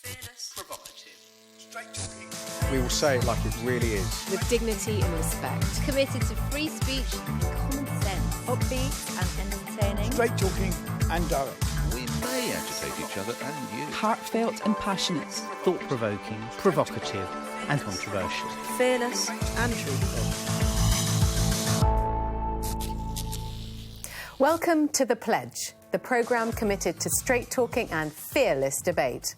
Provocative. Straight talking. We will say it like it really is. With dignity and respect. Committed to free speech and common sense. Upbeat and entertaining. Straight talking and direct. We may agitate each other and you. Heartfelt and passionate. Thought-provoking, provocative and controversial. Fearless and truthful. Welcome to The Pledge, the programme committed to straight-talking and fearless debate.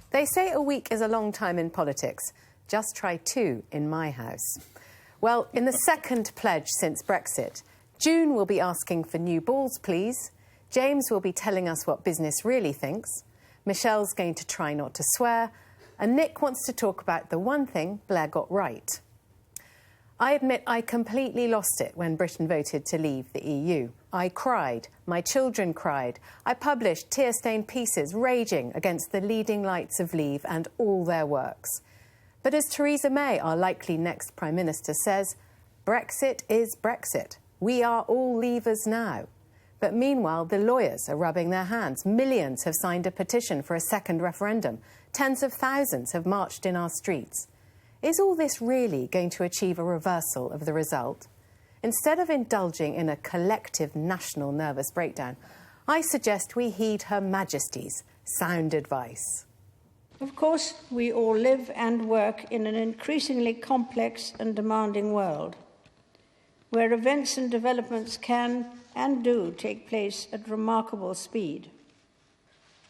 They say a week is a long time in politics. Just try 2 in my house. Well, in the second pledge since Brexit, June will be asking for new balls, please. James will be telling us what business really thinks. Michelle's going to try not to swear. And Nick wants to talk about the one thing Blair got right. I admit I completely lost it when Britain voted to leave the EU. I cried. My children cried. I published tear-stained pieces raging against the leading lights of Leave and all their works. But as Theresa May, our likely next Prime Minister, says, Brexit is Brexit. We are all leavers now. But meanwhile, the lawyers are rubbing their hands. Millions have signed a petition for a second referendum. Tens of thousands have marched in our streets. Is all this really going to achieve a reversal of the result? Instead of indulging in a collective national nervous breakdown, I suggest we heed Her Majesty's sound advice. Of course, we all live and work in an increasingly complex and demanding world, where events and developments can and do take place at remarkable speed.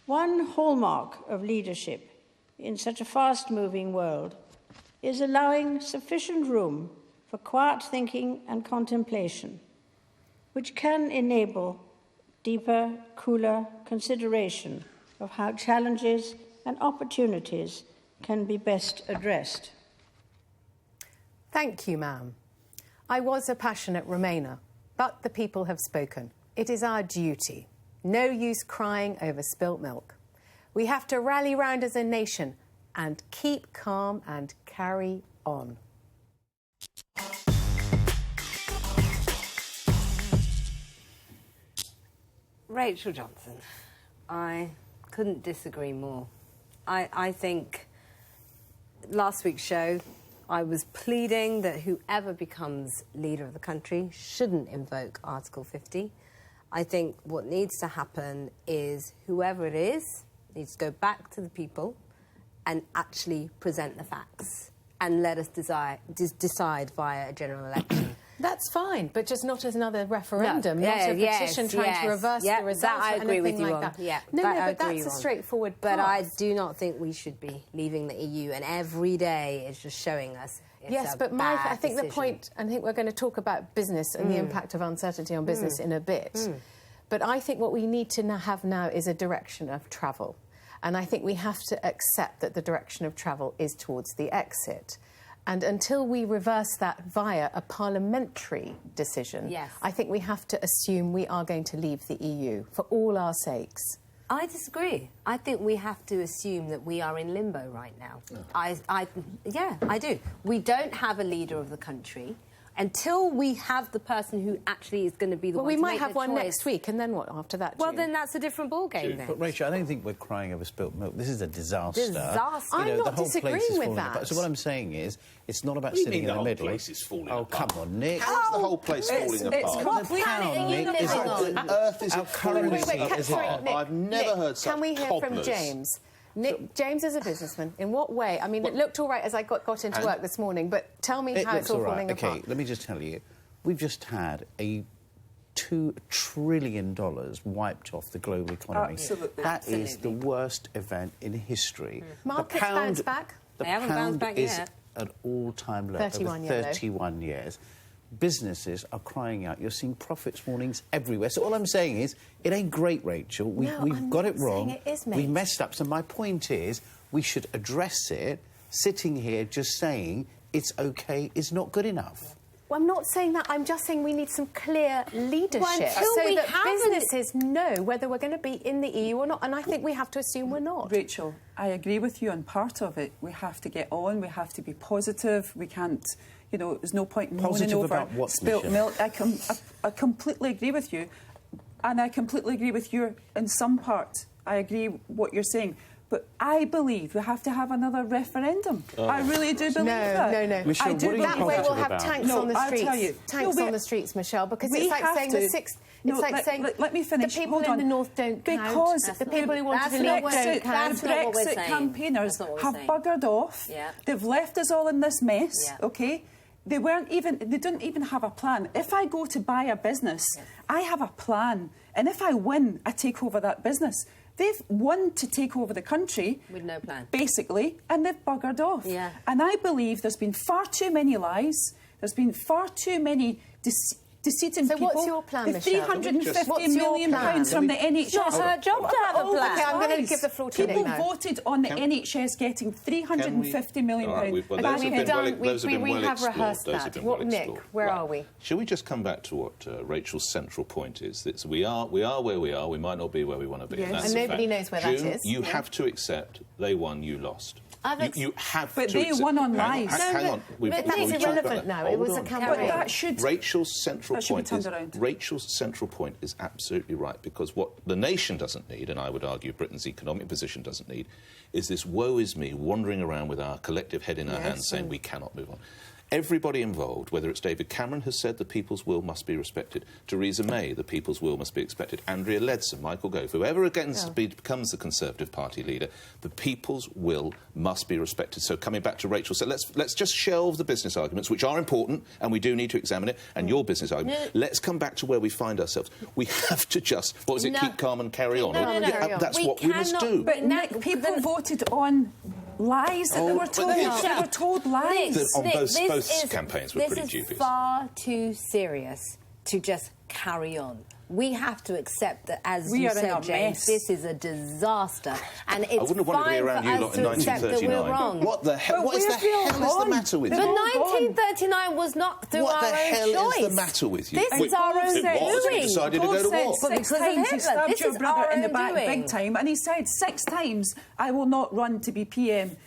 One hallmark of leadership in such a fast-moving world is allowing sufficient room for quiet thinking and contemplation, which can enable deeper, cooler consideration of how challenges and opportunities can be best addressed. Thank you, ma'am. I was a passionate Remainer, but the people have spoken. It is our duty. No use crying over spilt milk. We have to rally round as a nation and keep calm and carry on. Rachel Johnson, I couldn't disagree more. I think last week's show, I was pleading that whoever becomes leader of the country shouldn't invoke Article 50. I think what needs to happen is whoever it is needs to go back to the people and actually present the facts and let us decide via a general election. That's fine, but just not as another referendum, no. not a petition trying to reverse the results that I or agree anything with you like on. that. Yeah, no, that but that's a straightforward path. But I do not think we should be leaving the EU, and every day is just showing us it's yes, a but bad I think decision. the point, I think we're going to talk about business and the impact of uncertainty on business in a bit. But I think what we need to have now is a direction of travel. And I think we have to accept that the direction of travel is towards the exit. And until we reverse that via a parliamentary decision, I think we have to assume we are going to leave the EU for all our sakes. I disagree. I think we have to assume that we are in limbo right now. I do. We don't have a leader of the country. Until we have the person who actually is going to be the one to make the choice. Well, we might have one next week, and then what after that, Well, then that's a different ballgame, then. But, Rachel, I don't think we're crying over spilt milk. This is a disaster. Disaster. I'm not the whole disagreeing place is with falling that. apart. So what I'm saying is, it's not about What do you sitting mean in the the middle. whole place is falling Oh, apart? come on, Nick. How is the whole place falling apart? What planet are you living on? The Earth is Our a currency. currency is sorry, apart. Nick, I've never heard such Can we hear from cobblers. James? Nick, James is a businessman. In what way? I mean, it looked all right as I got into work this morning, but tell me how it's all falling apart. OK, let me just tell you. We've just had a $2 trillion wiped off the global economy. Absolutely. That is the worst event in history. Markets bounce back. The They haven't bounced back pound is yet. at all-time low 31 over year low. 31 years. Businesses are crying out. You're seeing profits warnings everywhere. So all I'm saying is, it ain't great, Rachel. We've I'm got not it wrong. saying it is, mate. We messed up. So my point is, we should address it. Sitting here just saying it's OK is not good enough. Well, I'm not saying that. I'm just saying we need some clear leadership until so we that haven't- businesses know whether we're going to be in the EU or not. And I think we have to assume we're not. Rachel, I agree with you on part of it. We have to get on. We have to be positive. We can't, you know, there's no point moaning Positive over about what, spilt Michelle? milk. I completely agree with you. And I completely agree with you in some part. I agree what you're saying. But I believe we have to have another referendum. I really do believe that. No. Michelle, I do what are you That way we'll positive have about? tanks No, on the I'll streets. tell you. Tanks No, on the streets, Michelle, because we it's like have saying to. the sixth. No, It's like saying let me finish. the people Hold in on. the north don't because count. The people who wanted to that's leave not what- don't count. that's not what we're Brexit saying. campaigners That's not what we're have saying. buggered off. Yeah. They've left us all in this mess. Yeah. Okay. They didn't even have a plan. If I go to buy a business, I have a plan. And if I win, I take over that business. They've won to take over the country. With no plan. Basically, and they've buggered off. Yeah. And I believe there's been far too many lies. There's been far too many deceiving So people. what's your plan, the Michelle? £350 What's your million plan? pounds from the NHS. It's not her job to have a All plan. these Okay, I'm going to lies. give the floor to People Nick now. voted on the NHS getting £350 million. All right, pounds. well, Okay, those have we've been done. well- those have been we well have explored. rehearsed Those have that. been What, well Nick? explored. Where Right. are we? Shall we just come back to what Rachel's central point is? That we are where we are. We might not be where we want to be. Yes. That's And a nobody fact. knows where that June, is. You have to accept they won, you lost. You have But to they accept. won on Hang lies. Hang No, on. but that's we've talked irrelevant about that. now. It Hold was a on. campaign. But that should... Rachel's central That should be point turned is around. Rachel's central point is absolutely right, because what the nation doesn't need, and I would argue Britain's economic position doesn't need, is this woe is me wandering around with our collective head in our hands saying we cannot move on. Everybody involved, whether it's David Cameron has said the people's will must be respected, Theresa May, the people's will must be expected, Andrea Leadsom, Michael Gove, whoever becomes the Conservative Party leader, the people's will must be respected. So coming back to Rachel, so let's just shelve the business arguments, which are important, and we do need to examine it, and your business argument. Let's come back to where we find ourselves. We have to just, what was it, keep calm and carry on? No. That's what we must do. But Nick, people voted on lies that they were told. They were told lies. On both campaigns were pretty This dubious. is far too serious to just carry on. We have to accept that, as We you are in a said, James, mess. this is a disaster. And it's I wouldn't have wanted to be fine around for you us lot in to accept that we're 1939. wrong. What the hell? But What is where's the the hell is the gone? matter with But you? 1939 was not through What our the own hell choice. is the matter with you? This is our own It was. We doing. decided to go to war. But Six because of times he Hitler. stabbed This your is brother our in the own back doing. big time, and he said 6 times, "I will not run to be PM."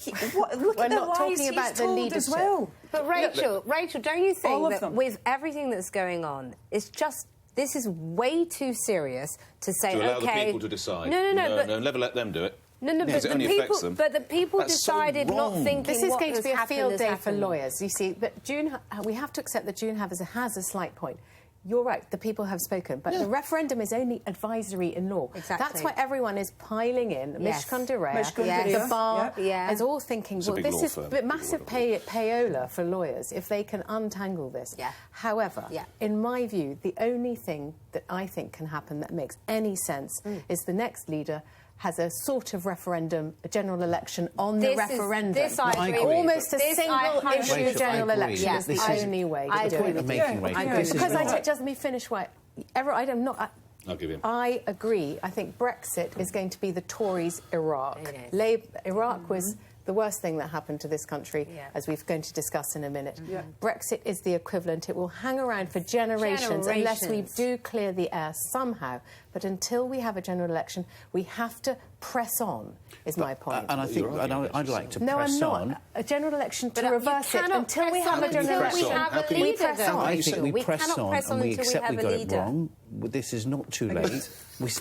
Look We're at the not lies talking he's about the told leadership. as well. But Rachel, don't you All think of that them. with everything that's going on, it's just this is way too serious to say, To allow okay, the people to decide. No, but never let them do it. No, Because but it only the affects people, them. but the people That's so decided not wrong. thinking This is what going to has be a happened field has day for happened. lawyers, you see. But June, we have to accept that June has a slight point. You're right, the people have spoken, but the referendum is only advisory in law. Exactly. That's why everyone is piling in. Yes. Mishcon de Rea, Mishcon de Yes. Rea. the bar, Yeah. is all thinking, It's a well, big this law is firm. a massive payola for lawyers if they can untangle this. Yeah. However, Yeah. in my view, the only thing that I think can happen that makes any sense is the next leader has a sort of referendum, a general election on the referendum. This I I agree. agree. Almost a This I single 100% issue Rachel, general I agree. election Yeah. is the This is only way I to do agree it. Point of making, Rachel. agree. This is Because not- just let me finish. I'm not. I'll give him. I agree. I think Brexit is going to be the Tories' Iraq. It is. Iraq was the worst thing that happened to this country, Yeah. as we're going to discuss in a minute. Brexit is the equivalent. It will hang around for generations unless we do clear the air somehow. But until we have a general election, we have to press on, is my point. And I think, and I'd like to No, press I'm not. on. A general election to But you reverse it cannot until we press have on a general press until we on? election. have How a can you leader, press though. on? I think we We press cannot on press on and we until accept we we have got a it leader. wrong. This is not too late.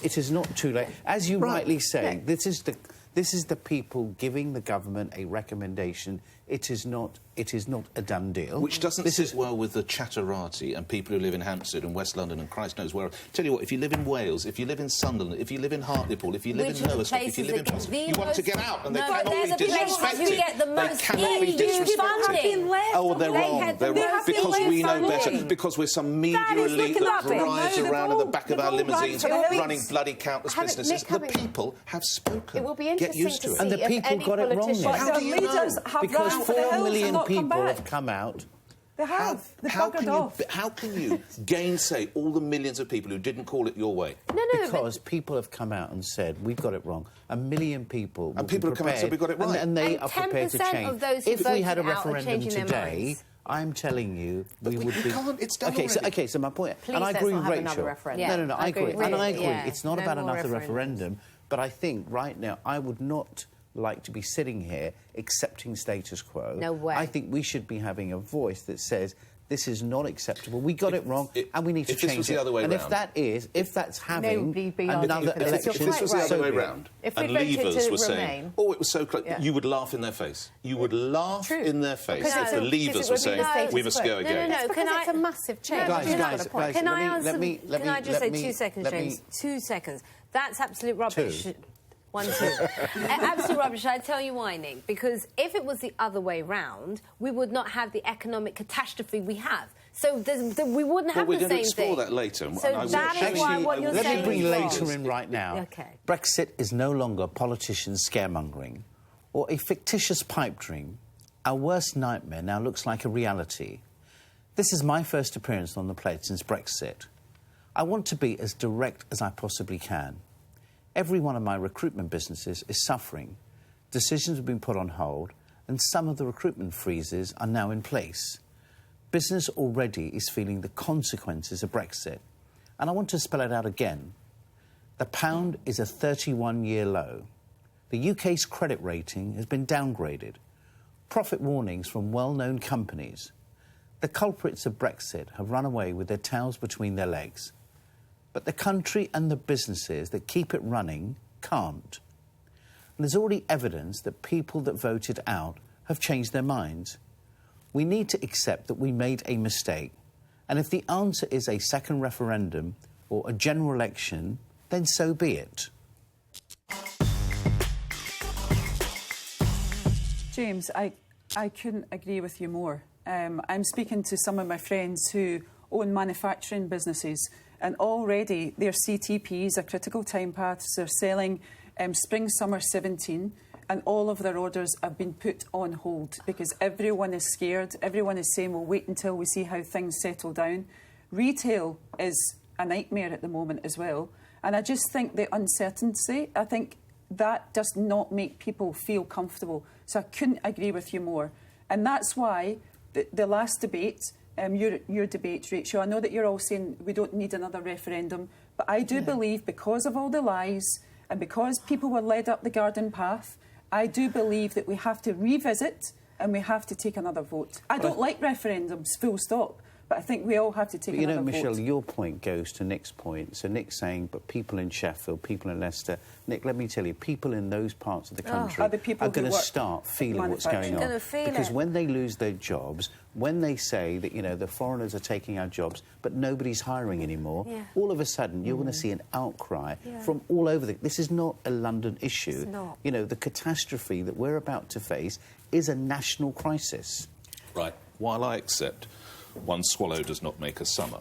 It is not too late. As you rightly say, this is the people giving the government a recommendation. It is not a done deal. Which doesn't sit well with the chatterati and people who live in Hampstead and West London and Christ knows where. Tell you what, if you live in Wales, if you live in Sunderland, if you live in Hartlepool, if you live Which in are the Lowestoft, if you live in places that get you the want to most- get out and they No, but cannot they're be the places disrespected. who get the They most cannot be EU disrespected. funding. Oh, they're They wrong. had the They're most wrong because EU we know better. funding. Because we're some media That is elite looking that up it. drives No, they've around in the all- back of they've our all limousines run for the running hills. bloody countless businesses. The people have spoken. It will be Get interesting used to to see it. And the if people any got it wrong politician... then. How But do the you know? leaders have Because run for the 4 hills and million not come people back. have come out. They have. They've How buggered can off. how can you gainsay all the millions of people who didn't call it your way? No, Because people have come out and said, we've got it wrong. 1 million people And will people be have come out and said, prepared, "We've got it right." And they And are prepared to 10% change. of those who If we had a voted out are referendum changing their today, minds. I'm telling you, we But would you be... can't, it's done okay, already. so my point... Please and I let's agree not with have Rachel. another referendum. Yeah, No, I I agree. agree. And I Really, agree. yeah. It's not No about more another referendums. referendum, but I think right now I would not like to be sitting here accepting status quo. No way. I think we should be having a voice that says This is not acceptable. We got it wrong, and we need to change it. If this was the other way and round... if that's having another If election... this was the other way round, and Leavers were saying, oh, it was so close, you would laugh in their face. You would laugh in their face if the Leavers were saying, we must go again. No, it's a massive change. Guys, can I just say 2 seconds, James? 2 seconds. That's absolute rubbish. 1, 2. Absolute rubbish. I tell you why, Nick. Because if it was the other way round, we would not have the economic catastrophe we have. So we wouldn't have the same thing. We're going to explore that later. So that is why what you're saying Let me bring is later wrong. in right now. Okay. Brexit is no longer politicians' scaremongering or a fictitious pipe dream. Our worst nightmare now looks like a reality. This is my first appearance on the plate since Brexit. I want to be as direct as I possibly can. Every one of my recruitment businesses is suffering. Decisions have been put on hold, and some of the recruitment freezes are now in place. Business already is feeling the consequences of Brexit. And I want to spell it out again. The pound is a 31-year low. The UK's credit rating has been downgraded. Profit warnings from well-known companies. The culprits of Brexit have run away with their tails between their legs. But the country and the businesses that keep it running can't. And there's already evidence that people that voted out have changed their minds. We need to accept that we made a mistake. And if the answer is a second referendum or a general election, then so be it. James, I couldn't agree with you more. I'm speaking to some of my friends who own manufacturing businesses, and already their CTPs, their critical time paths, are selling spring-summer 17, and all of their orders have been put on hold because everyone is scared. Everyone is saying, we'll wait until we see how things settle down. Retail is a nightmare at the moment as well. And I just think the uncertainty, I think that does not make people feel comfortable. So I couldn't agree with you more. And that's why the last debate, your debate, Rachel, I know that you're all saying we don't need another referendum, but I do believe because of all the lies and because people were led up the garden path, I do believe that we have to revisit and we have to take another vote. I don't like referendums, full stop, but I think we all have to take another vote. Michelle, your point goes to Nick's point. So Nick's saying, but people in Sheffield, people in Leicester... Nick, let me tell you, people in those parts of the country are going to start feeling what's going on. Because when they lose their jobs, when they say that, you know, the foreigners are taking our jobs, but nobody's hiring anymore, all of a sudden you're going to see an outcry from all over the... This is not a London issue. It's not. You know, the catastrophe that we're about to face is a national crisis. Right. While I accept one swallow does not make a summer,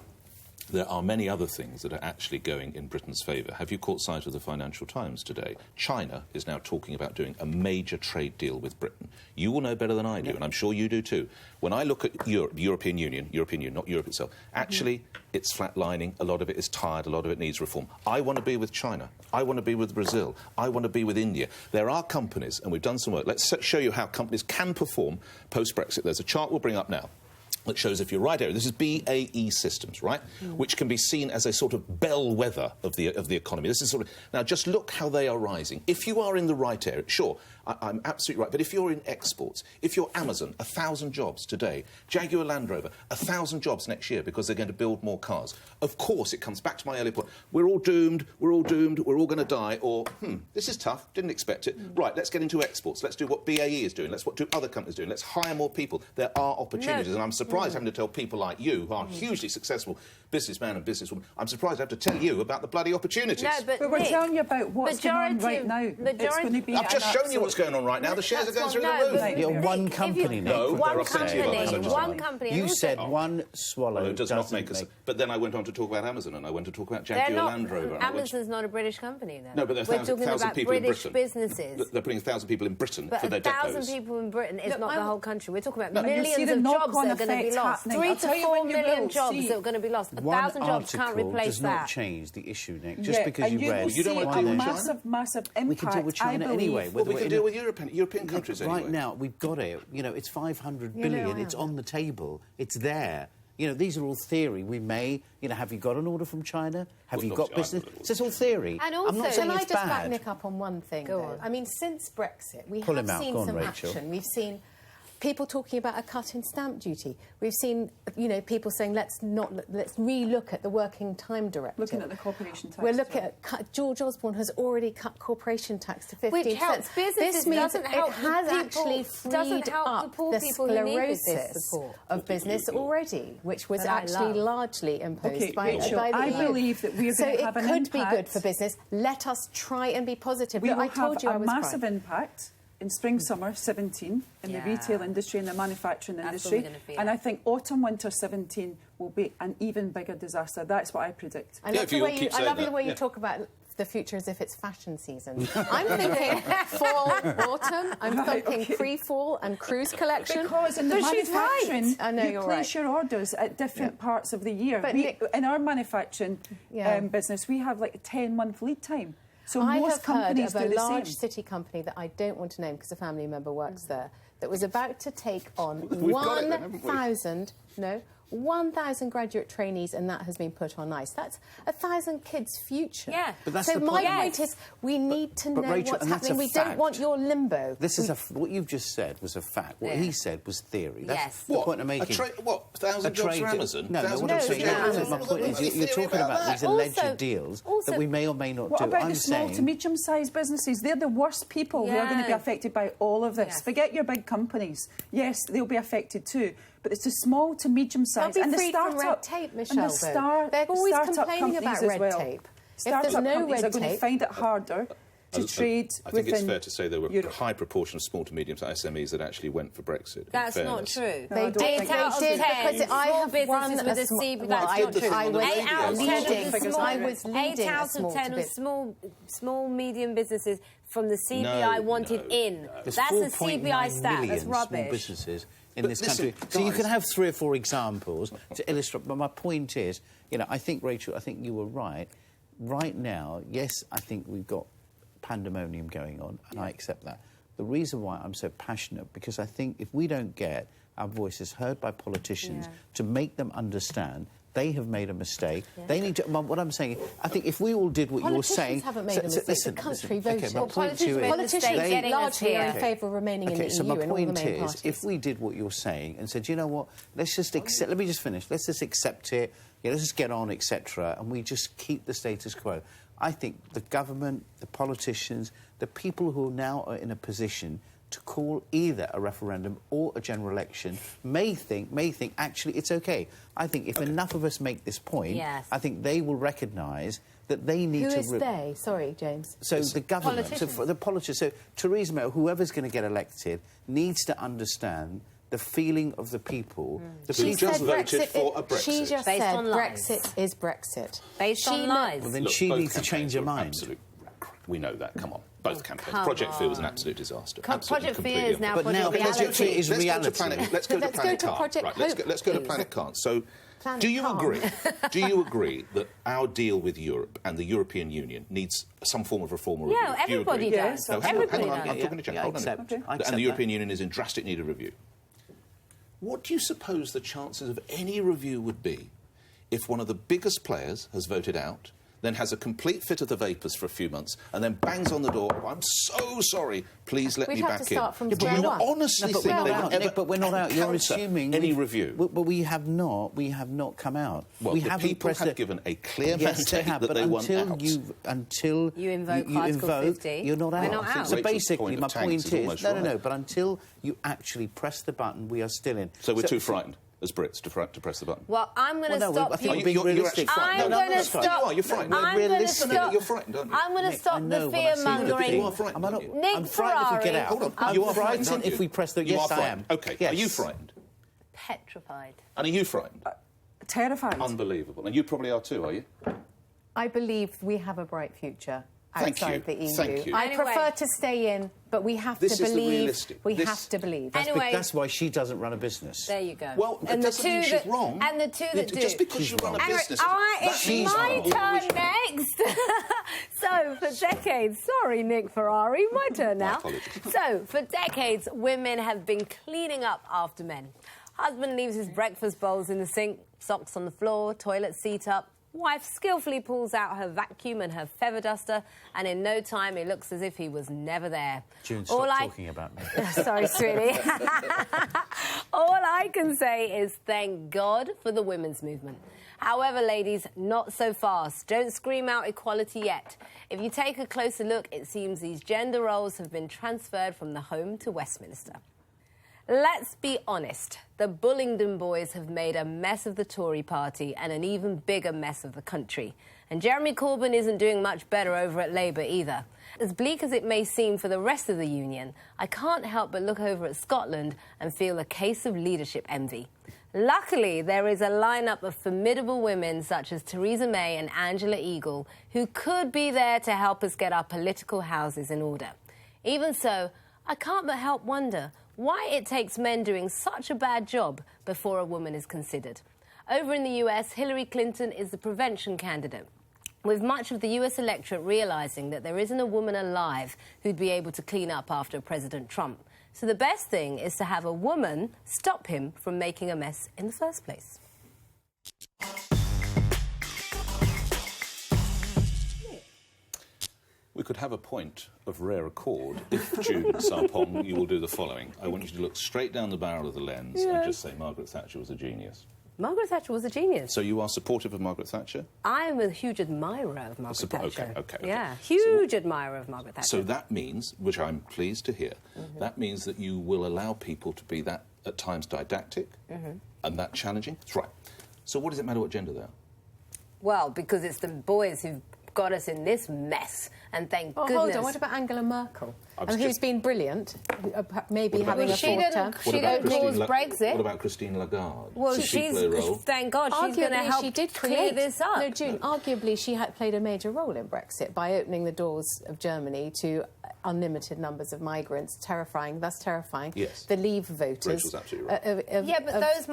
there are many other things that are actually going in Britain's favour. Have you caught sight of the Financial Times today? China is now talking about doing a major trade deal with Britain. You will know better than I do, and I'm sure you do too. When I look at Europe, the European Union, not Europe itself, actually it's flatlining, a lot of it is tired, a lot of it needs reform. I want to be with China. I want to be with Brazil. I want to be with India. There are companies, and we've done some work. Let's show you how companies can perform post-Brexit. There's a chart we'll bring up now that shows if you're right area. This is BAE Systems, right, which can be seen as a sort of bellwether of the economy. This is sort of... Now, just look how they are rising. If you are in the right area, sure, I'm absolutely right, but if you're in exports, if you're Amazon, 1,000 jobs today, Jaguar Land Rover, 1,000 jobs next year because they're going to build more cars. Of course, it comes back to my earlier point. We're all doomed, we're all going to die, or, this is tough, didn't expect it. Right, let's get into exports. Let's do what BAE is doing. Let's what do other companies doing. Let's hire more people. There are opportunities, and I'm surprised having to tell people like you, who are hugely successful businessman and businesswoman, I'm surprised I have to tell you about the bloody opportunities. No, but we're telling you about what's going on right now. It's going to be I've just shown you what's going on right now. The shares are going through the roof. You're one company now. No, one company. You said one swallow does not make us. But then I went on to talk about Amazon, and I went to talk about Jaguar Land Rover. Amazon's not a British company, though. No, but there are we're talking 1,000 about people British in Britain. businesses. They're putting 1,000 people in Britain for their depots. 1,000 people in Britain is not the whole country. We're talking about You see millions the of jobs that are going to be lost. happening. 3 to 4 million jobs that are going to be lost. 1,000 jobs can't replace does that. not change the issue, Nick. Just because you read... You don't want to deal with China? Massive impact, we can deal with China anyway. Well, we can deal with European countries anyway. Right now, we've got it. You know, it's 500 billion. It's on the table. It's there. You know, these are all theory. We may... You know, have you got an order from China? Have you got business? So it's all theory. And also, I'm not saying can I it's just bad. back Nick up on one thing, though? I mean, since Brexit, we have seen some Rachel. action. We've seen people talking about a cut in stamp duty. We've seen, people saying let's re-look at the working time directive. Looking at the corporation tax. We're looking at George Osborne has already cut corporation tax to 15%. Which helps businesses. This means doesn't help it has the people, actually freed doesn't help up the poor the people who need this sclerosis support. of business already, which was That I actually love. largely imposed by Rachel, the I EU. believe that we are so going to have an impact. it could be good for business. Let us try and be positive. We Look, will I told have you I a was massive right. impact in spring-summer 17 in the retail industry and the manufacturing That's what industry. we're gonna feel. And I think autumn-winter 17 will be an even bigger disaster. That's what I predict. I love the way you talk about the future as if it's fashion season. I'm thinking fall, autumn. I'm thinking pre-fall and cruise collection. Because in the manufacturing, I know you place your orders at different parts of the year. But in our manufacturing business, we have like a 10-month lead time. So I most have heard companies of do a the large same. city company that I don't want to name because a family member works there, that was about to take on We've got it then, haven't we? 1,000 graduate trainees, and that has been put on ice. That's 1,000 kids' future. Yeah. But that's so the my point. point is, we need to know Rachel, what's and that's happening. a We don't fact. want your limbo. What you've just said was a fact. What he said was theory. That's Yes. the point I'm making. 1,000 jobs for Amazon? No, what I'm No, saying Amazon. my point is you're talking about these alleged deals that we may or may not What do. about I'm the small saying to medium-sized businesses? They're the worst people who are going to be affected by all of this. Yes. Forget your big companies. Yes, they'll be affected too. But it's the small to medium-sized They'll be and the freed from startup red tape, and the Michelle, They're always startup complaining companies about as red well. tape. If Startup there's no companies red are going to tape, find it harder to trade I think it's within fair to say there were Europe. a high proportion of small to medium-sized SMEs that actually went for Brexit. That's not true. I don't think 8 out of 10 because I small have businesses run with a a small- CB. well, That's I not did- true. I was 8 out of 10 leading- of the small, I was leading 8 a out of small 10 to of big. small medium businesses from the CBI wanted in. There's That's a 4.9 CBI stat. million That's small rubbish. businesses in But this listen, country. So you guys- can have 3 or 4 examples to illustrate. But my point is, I think, Rachel, I think you were right. Right now, yes, I think we've got pandemonium going on, and I accept that. The reason why I'm so passionate, because I think if we don't get our voices heard by politicians to make them understand they have made a mistake. They need to. What I'm saying, I think if we all did what you're saying, Politicians haven't made a mistake. The country voted. Okay, my point to you is, Politicians getting us largely are in here. favour of remaining in the so EU my and all the point main is, parties. if we did what you're saying and said, you know what, let's just accept. Let me just finish. Let's just accept it. Let's just get on, etc. And we just keep the status quo. I think the government, the politicians, the people who now are in a position to call either a referendum or a general election may think actually it's okay. I think if enough of us make this point, I think they will recognise that they need Who to... is they? Sorry, James. So the government, the politicians. So Theresa May, or whoever's going to get elected, needs to understand the feeling of the people. The She people just voted for a Brexit. She just Based said on lies. Brexit is Brexit. Based on lies. Well, then Look, she both needs to change her campaigns were mind. We know that. Come on. Both campaigns. come Project Fear on. was an absolute disaster. Project Fear is now But now Project Fear is reality. Let's go to Let's go Planet to Card. Project Right, Hope, let's go to please. Planet Card. So, Planet do you Calm. agree? Do you agree that our deal with Europe and the European Union needs some form of reform or review? Yeah, Do you everybody agree? does. No, hang on, Everybody I'm does. talking to Jack. Yeah, Hold on a accept. minute. I accept And the European that. Union is in drastic need of review. What do you suppose the chances of any review would be if one of the biggest players has voted out, then has a complete fit of the vapours for a few months, and then bangs on the door, oh, I'm so sorry, please let We'd me have back to start in. from But square you one. honestly No, but think we're they not would out. ever But we're not out. You're counter assuming any review? But we have not. We have not come out. Well, we the haven't people pressed have it. given a clear Yes, mandate they have, that but they want out. until You invoke Article 50, you're not we're out. not out. So Rachel's basically, point of my tanks point is is, almost no. right. But until you actually press the button, we are still in. So we're too frightened as Brits to press the button. Well, I'm going to Well, no, stop I think you. you're being realistic. actually frightened. I'm No, going to that's fine. stop. You are, you're frightened. I'm We're going to realistic. stop. You're frightened, aren't you? I'm going to Nick, stop I know the when I fear see mongering. You are frightened, I'm aren't you? Nick I'm frightened if we get Ferrari. out. Hold on. I'm You are frightened aren't you? if we press the... You Yes, are I frightened. am. OK, Yes. are you frightened? Petrified. And are you frightened? Terrified. Unbelievable. And you probably are too, are you? I believe we have a bright future Thank outside you. the EU. Thank you. I Anyway. prefer to stay in, but we have This to is the believe. realistic- We this- have to believe. Anyway. That's why she doesn't run a business. There you go. Well, that and the doesn't two mean she's that, wrong. And the two that do. Just because you run a Anyway, business... it's my turn next. So, for decades... Sorry, Nick Ferrari, my turn now. apologies. So, for decades, women have been cleaning up after men. Husband leaves his breakfast bowls in the sink, socks on the floor, toilet seat up. Wife skillfully pulls out her vacuum and her feather duster, and in no time it looks as if he was never there. June, stop talking about me. Sorry, sweetie. All I can say is thank God for the women's movement. However, ladies, not so fast. Don't scream out equality yet. If you take a closer look, it seems these gender roles have been transferred from the home to Westminster. Let's be honest, the Bullingdon boys have made a mess of the Tory party and an even bigger mess of the country. And Jeremy Corbyn isn't doing much better over at Labour either. As bleak as it may seem for the rest of the union, I can't help but look over at Scotland and feel a case of leadership envy. Luckily, there is a lineup of formidable women such as Theresa May and Angela Eagle who could be there to help us get our political houses in order. Even so, I can't but help wonder why it takes men doing such a bad job before a woman is considered. Over in the US, Hillary Clinton is the prevention candidate, with much of the US electorate realising that there isn't a woman alive who'd be able to clean up after President Trump. So the best thing is to have a woman stop him from making a mess in the first place. We could have a point of rare accord if, June Sarpong, you will do the following. I want you to look straight down the barrel of the lens and just say Margaret Thatcher was a genius. Margaret Thatcher was a genius. So you are supportive of Margaret Thatcher? I'm a huge admirer of Margaret Thatcher. Okay. Yeah, huge admirer of Margaret Thatcher. So that means, which I'm pleased to hear, that means that you will allow people to be that, at times, didactic and that challenging? That's right. So what does it matter what gender they are? Well, because it's the boys who've got us in this mess, and thank goodness. Hold on, what about Angela Merkel? Who's been brilliant, maybe having a fourth term. She didn't cause Brexit. What about Christine Lagarde? Well, Did she play a role? Thank God, she's going to help clear this up. No, June, arguably she had played a major role in Brexit by opening the doors of Germany to unlimited numbers of migrants, terrifying the Leave voters. Rachel's absolutely right. Yeah, but those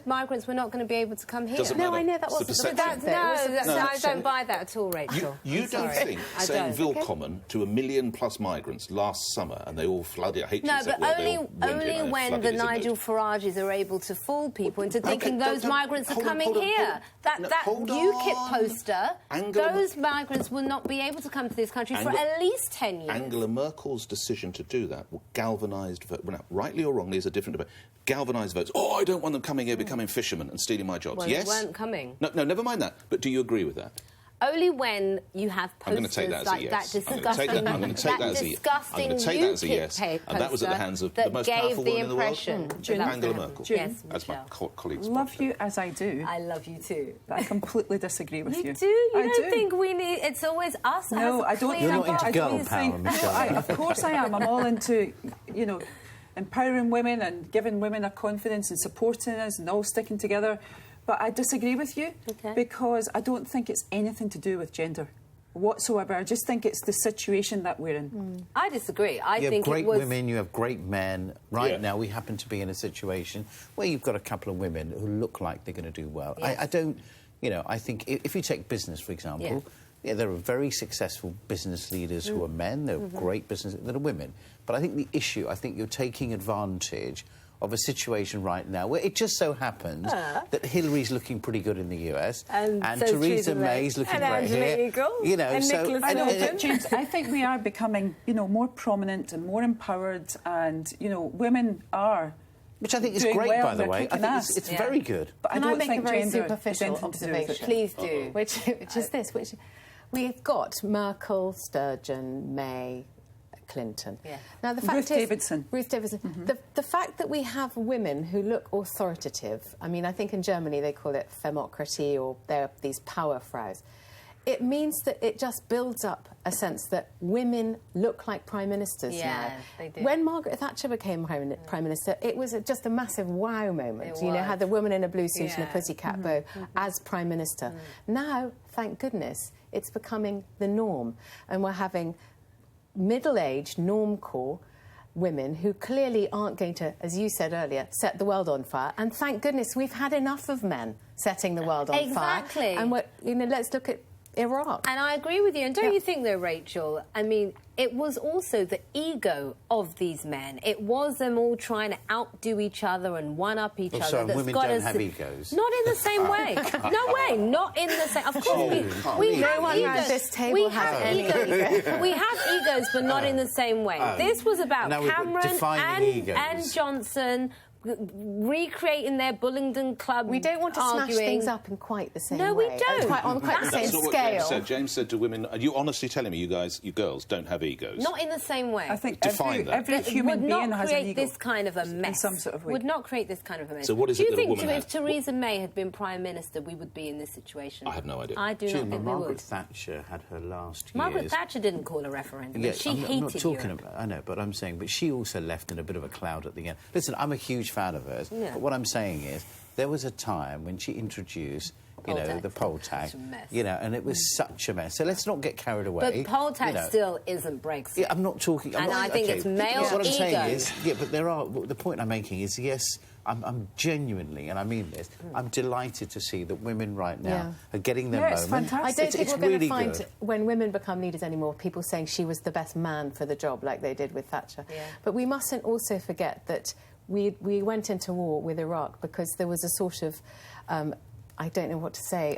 migrants were not going to be able to come here. Doesn't no, matter. I know that wasn't the perspective. I don't buy that at all, Rachel. You don't think saying Willkommen to 1 million+ migrants last summer and they all flooded? I hate no, to say but only when the Nigel Farages are able to fool people into thinking those migrants are coming here. That UKIP poster, those migrants will not be able to come to this country for at least 10 years. Angela Merkel's decision to do that galvanised votes. Well, rightly or wrongly is a different debate. Galvanised votes. Oh, I don't want them coming here becoming fishermen and stealing my jobs. Well, yes? they weren't coming. No, never mind that. But do you agree with that? Only when you have posters like that disgusting UKIP and that was at the hands of the most powerful woman in the world, Angela Merkel. Yes, as my colleagues. Love you as I do. I love you too. But I completely disagree with you. You do? You don't think we need... It's always us. No, I don't. You're not into girl power, Michelle. Of course I am. I'm all into, empowering women and giving women a confidence and supporting us and all sticking together. But I disagree with you because I don't think it's anything to do with gender whatsoever. I just think it's the situation that we're in. I disagree. You have great women, you have great men. Right now, we happen to be in a situation where you've got a couple of women who look like they're going to do well. Yes. I don't, I think if you take business, for example, there are very successful business leaders who are men, there are great business that are women. But I think the issue, you're taking advantage of a situation right now where it just so happens that Hillary's looking pretty good in the US and so Theresa May's looking great here. James, I think we are becoming, more prominent and more empowered, and women are. Which I think is great, by the way. I think it's very good. But Can I make a think very superficial observation? Please do. Which is this, which we've got Merkel, Sturgeon, May, Clinton. Yeah. Now, the fact Ruth Davidson. The fact that we have women who look authoritative, I think in Germany they call it Femokratie, or they're these power fraus. It means that it just builds up a sense that women look like prime ministers now. They do. When Margaret Thatcher became prime minister, it was just a massive wow moment. Had the woman in a blue suit and a pussycat bow as prime minister. Now, thank goodness, it's becoming the norm, and we're having middle-aged, normcore women who clearly aren't going to, as you said earlier, set the world on fire. And thank goodness we've had enough of men setting the world on fire. Exactly. And let's look at Iraq. And I agree with you. And don't you think, though, Rachel, I mean, it was also the ego of these men. It was them all trying to outdo each other and one-up each other. So that's women got don't us... have egos? Not in the same way. No way. Not in the same... Of course, we have No one egos. around this table We has have any egos. We have egos, but not in the same way. This was about Now we've got Cameron defining egos. and Johnson recreating their Bullingdon Club. We don't want to arguing. smash things up in quite the same way. No, we don't. On quite the same That's not what scale. James said. James said to women, are you honestly telling me you girls don't have egos? Not in the same way. I think Define that. every That human would being not has an create ego. this kind of a mess. In some sort of way. Would not create this kind of a mess. So what is do it you that a think woman if has? Theresa May had been Prime Minister, we would be in this situation? I have no idea. I do not think we Margaret would. Thatcher had her last Margaret years... Thatcher didn't call a referendum. Yes, She I'm hated not talking Europe. about... I know, but I'm saying... But she also left in a bit of a cloud at the end. Listen, I'm a huge fan of hers, Yeah. but what I'm saying is there was a time when she introduced, Poll tax. the poll tax, Such a mess. and it was such a mess. So let's not get carried away. But poll tax still isn't Brexit. Yeah, I'm not talking... And I think it's male What I'm saying ego. is... Yeah, but there are... The point I'm making is, yes, I'm genuinely, and I mean this, I'm delighted to see that women right now are getting their it's moment. fantastic. I don't think It's we're going really to find, good. when women become leaders anymore, people saying she was the best man for the job, like they did with Thatcher. Yeah. But we mustn't also forget that we went into war with Iraq because there was a sort of, I don't know what to say,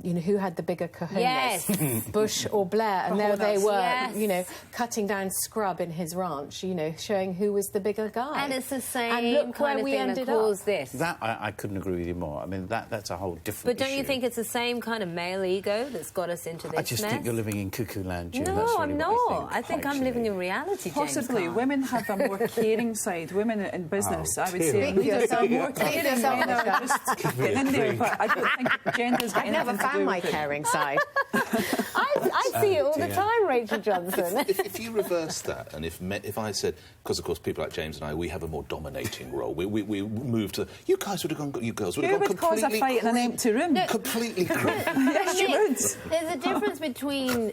who had the bigger cojones? Yes. Bush or Blair? And there they were, Yes. cutting down scrub in his ranch, showing who was the bigger guy. And it's the same and look kind where of we thing ended that caused up. this. That, I couldn't agree with you more. I mean, that's a whole different But don't you issue. think it's the same kind of male ego that's got us into this I just mess? think you're living in cuckoo land, Jim. No, That's really I'm what not. I think I'm actually. living in reality, James Possibly. Carr. Women have a more caring side. Women in business, I would say, Speak for leaders are yourself. more Speak for caring. yourself, Men are Michelle. just getting in there, but I don't think gender's got I've never anything to found do my with it. caring side. I see it all the time, Rachel Johnson. If you reverse that, and if I said, because of course people like James and I, we have a more dominating role. We moved to. You guys would have gone. You girls would have Who gone would cause a completely fight in an empty room? completely crazy. Yes, you would. There's a difference between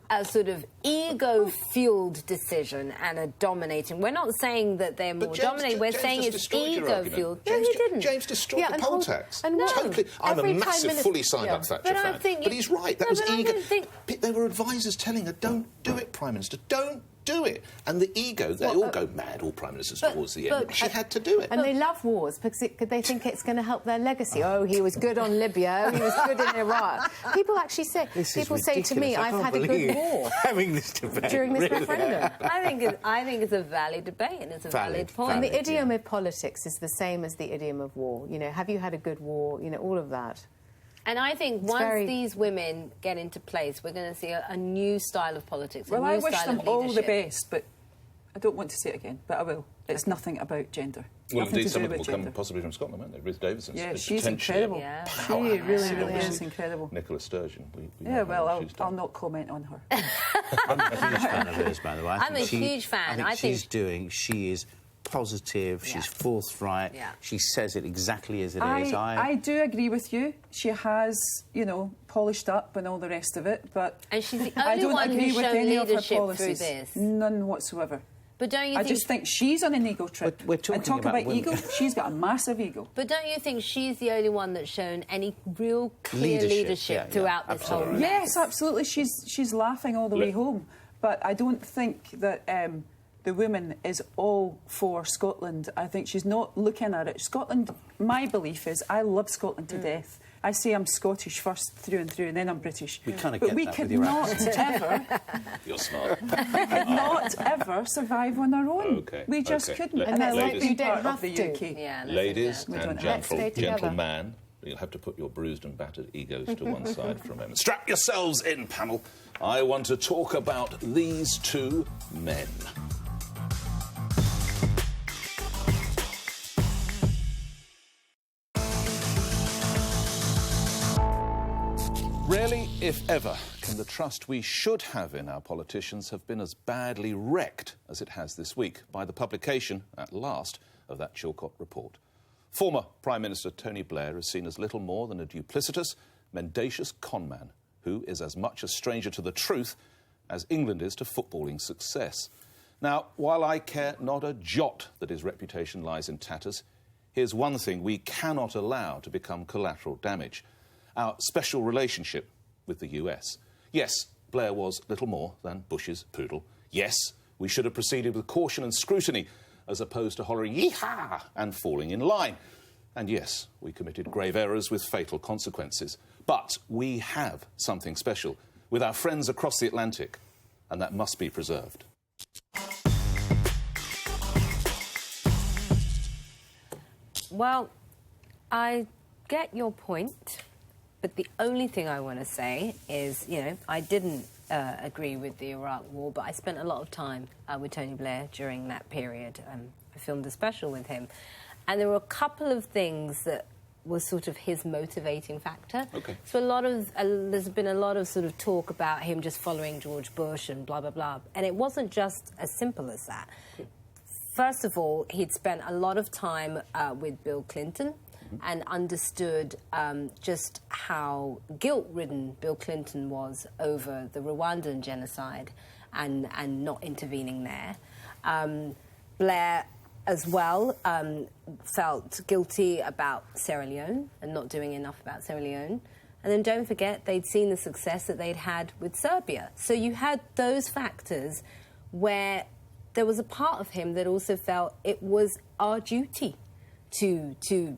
a sort of ego-fueled decision and a dominating. We're not saying that they're more dominating. We're saying it's ego-fueled. No, he didn't. James destroyed the poll tax. and what- Totally. I'm a every massive, Prime fully Minister- signed-up Thatcher But I fan. think But you- he's right. That No, was but I ego. don't think- There were advisors telling her, "Don't do it, Prime Minister. Don't do it." And the ego, they all go mad. All Prime Ministers towards the end. She had to do it. And they love wars because they think it's going to help their legacy. Oh, he was good on Libya. He was good in Iraq. People actually say. People say to me, "I've had a good war having this debate during this really. referendum." I think it's a valid debate and it's a valid point. And the idiom of politics is the same as the idiom of war. Have you had a good war? All of that. And I think once these women get into place, we're going to see a new style of politics. Well, I wish them all the leadership. best, but I don't want to say it again, but I will. It's nothing about gender. Well, Nothing indeed, to some do of them with will come gender. possibly from Scotland, won't they? Ruth Davidson's Yeah, she's potentially incredible. Yeah. She really, really Obviously, is incredible. Nicola Sturgeon. We Yeah, know well, what I'll she's done. not comment on her. I'm a huge fan of hers, by the way. I'm a huge fan. I I think think- she is positive, she's forthright, she says it exactly as it is. I do agree with you. She has, polished up and all the rest of it, but And she's the I only don't one agree who's with shown any of her leadership policies. through this. None whatsoever. But don't you I think... just think she's on an ego trip. We're talking and talk about about women. ego, she's got a massive ego. But don't you think she's the only one that's shown any real clear leadership throughout this whole mess? Yes, absolutely. She's laughing all the way home. But I don't think that the woman is all for Scotland. I think she's not looking at it. Scotland, my belief is, I love Scotland to death. I say I'm Scottish first through and through, and then I'm British. We kind of but get we that could with your not accent. ever, You're smart. not ever survive on our own. Okay, We just okay. couldn't. And And that's ladies- like You don't part of have the to. UK. Yeah, Ladies We and don't have to. Let's stay together. gentlemen, you'll have to put your bruised and battered egos to one side for a moment. Strap yourselves in, panel. I want to talk about these two men. Rarely, if ever, can the trust we should have in our politicians have been as badly wrecked as it has this week by the publication, at last, of that Chilcot report. Former Prime Minister Tony Blair is seen as little more than a duplicitous, mendacious conman who is as much a stranger to the truth as England is to footballing success. Now, while I care not a jot that his reputation lies in tatters, here's one thing we cannot allow to become collateral damage: our special relationship with the US. Yes, Blair was little more than Bush's poodle. Yes, we should have proceeded with caution and scrutiny as opposed to hollering yee-haw and falling in line. And yes, we committed grave errors with fatal consequences. But we have something special with our friends across the Atlantic, and that must be preserved. Well, I get your point, but the only thing I want to say is, I didn't agree with the Iraq War, but I spent a lot of time with Tony Blair during that period. I filmed a special with him. And there were a couple of things that was sort of his motivating factor. Okay. So there's been a lot of sort of talk about him just following George Bush and blah, blah, blah. And it wasn't just as simple as that. First of all, he'd spent a lot of time with Bill Clinton and understood just how guilt-ridden Bill Clinton was over the Rwandan genocide and not intervening there. Blair, as well, felt guilty about Sierra Leone and not doing enough about Sierra Leone. And then don't forget, they'd seen the success that they'd had with Serbia. So you had those factors where there was a part of him that also felt it was our duty to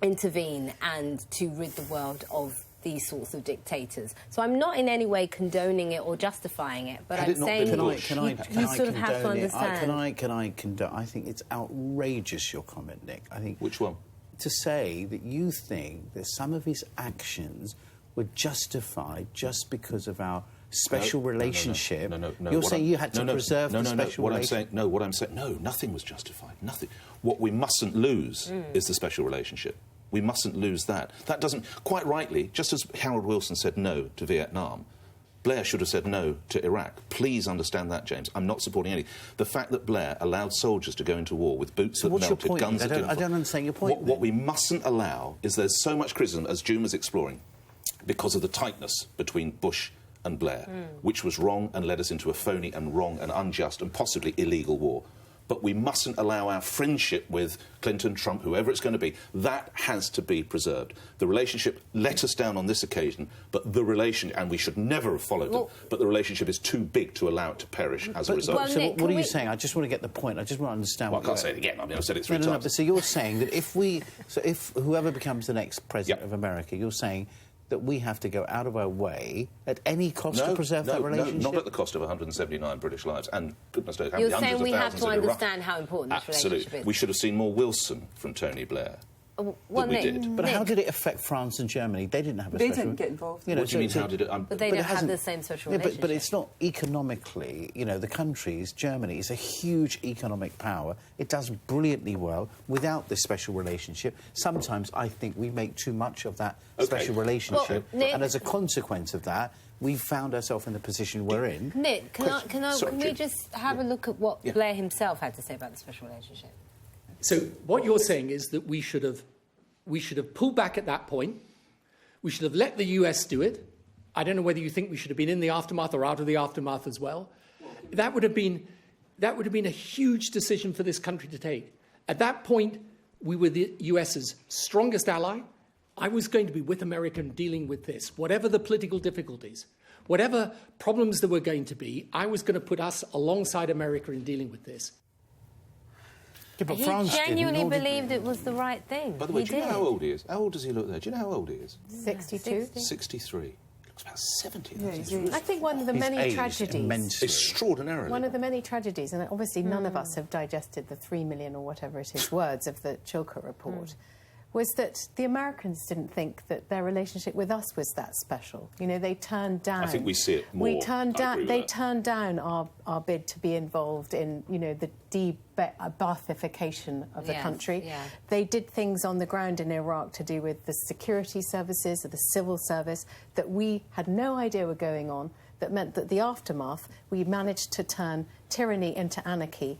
intervene and to rid the world of these sorts of dictators. So I'm not in any way condoning it or justifying it, but I'm saying you sort of have to understand. I think it's outrageous, your comment, Nick. I think... Which one? To say that you think that some of his actions were justified just because of our special relationship. No. You're saying you had to preserve the special relationship? What I'm saying, nothing was justified. Nothing. What we mustn't lose is the special relationship. We mustn't lose that. That doesn't... Quite rightly, just as Harold Wilson said no to Vietnam, Blair should have said no to Iraq. Please understand that, James. I'm not supporting any... The fact that Blair allowed soldiers to go into war with boots that melted, guns that didn't... I don't understand your point. What we mustn't allow is there's so much criticism, as June was exploring, because of the tightness between Bush and Blair, which was wrong and led us into a phony and wrong and unjust and possibly illegal war. But we mustn't allow our friendship with Clinton, Trump, whoever it's going to be. That has to be preserved. The relationship let us down on this occasion, but the relationship, and we should never have followed it, but the relationship is too big to allow it to perish as a result. So what are you saying? I just want to get the point. I just want to understand I can't say it again. I mean, I've said it three times. No, but so you're saying that if whoever becomes the next president of America, you're saying that we have to go out of our way at any cost to preserve that relationship? No, not at the cost of 179 British lives and goodness knows how many You're hundreds saying we of have thousands to in Iraq. understand how important this relationship is. We should have seen more Wilson from Tony Blair. Well, we did. But how did it affect France and Germany? They didn't have a They special... didn't get involved. What do you mean, how did it... but they don't have the same social relationship. But it's not economically... the countries... Germany is a huge economic power. It does brilliantly well without this special relationship. Sometimes I think we make too much of that special relationship. Well, Nick, and as a consequence of that, we've found ourselves in the position we're in. Nick, can we just have a look at what Blair himself had to say about the special relationship? So what you're saying is that we should have pulled back at that point. We should have let the US do it. I don't know whether you think we should have been in the aftermath or out of the aftermath as well. That would have been a huge decision for this country to take. At that point, we were the US's strongest ally. I was going to be with America in dealing with this, whatever the political difficulties, whatever problems there were going to be. I was going to put us alongside America in dealing with this. Yeah, but He France genuinely believed it was the right thing. By the way, do you know how old he is? How old does he look there? Do you know how old he is? 62? 63. He looks about 70. I think one of the many tragedies... immensely. Extraordinarily. One of the many tragedies, and obviously none of us have digested the 3 million or whatever it is words of the Chilcot report, was that the Americans didn't think that their relationship with us was that special. They turned down... I think we see it more. They turned down our bid to be involved in, the de-Baathification of the country. Yeah. They did things on the ground in Iraq to do with the security services, or the civil service, that we had no idea were going on, that meant that the aftermath, we managed to turn tyranny into anarchy.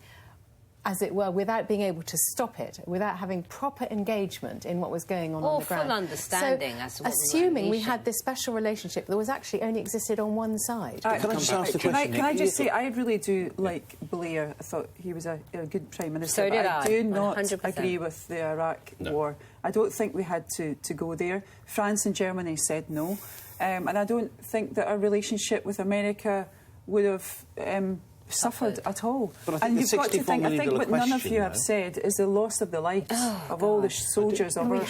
as it were, without being able to stop it, without having proper engagement in what was going on the ground. Or full understanding as to what assuming we had this special relationship that was actually only existed on one side. Can I just ask the question? Can I just say, I really do like Blair. I thought he was a good Prime Minister. So did I do not 100%. agree with the Iraq war. I don't think we had to go there. France and Germany said no. And I don't think that our relationship with America would have suffered at all. But I think and the you've got to think, I think what none of you have though, said is the loss of the lives of all the soldiers of our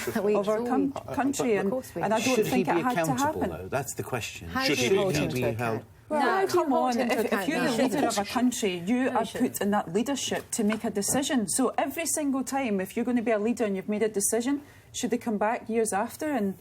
country, and I don't think it had to happen. Though? That's the question. Should he be held? Well, come on, if you're the leader of a country, you are put in that leadership to make a decision. So every single time, if you're going to be a leader and you've made a decision, should they come back years after and